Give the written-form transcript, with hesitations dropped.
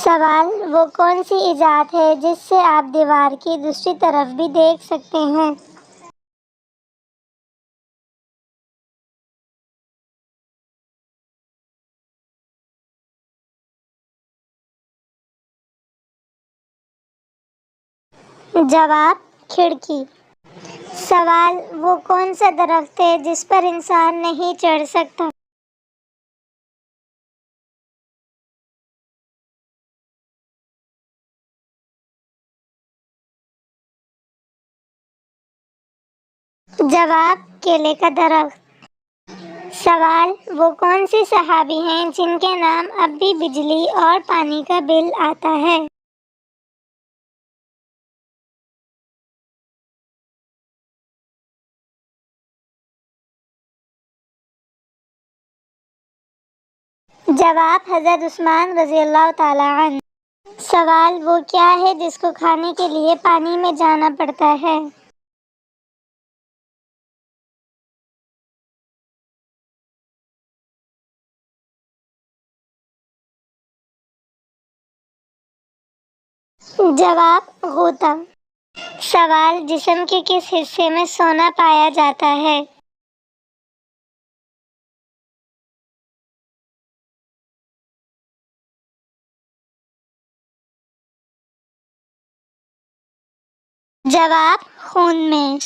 سوال: وہ کون سی ایجاد ہے جس سے آپ دیوار کی دوسری طرف بھی دیکھ سکتے ہیں؟ جواب: کھڑکی۔ سوال: وہ کون سا درخت ہے جس پر انسان نہیں چڑھ سکتا؟ جواب: کیلے کا درخت۔ سوال: وہ کون سی صحابی ہیں جن کے نام اب بھی بجلی اور پانی کا بل آتا ہے؟ جواب: حضرت عثمان رضی اللہ تعالیٰ عنہ۔ سوال: وہ کیا ہے جس کو کھانے کے لیے پانی میں جانا پڑتا ہے؟ جواب: غوطہ۔ سوال: جسم کے کس حصے میں سونا پایا جاتا ہے؟ جواب: خون میں۔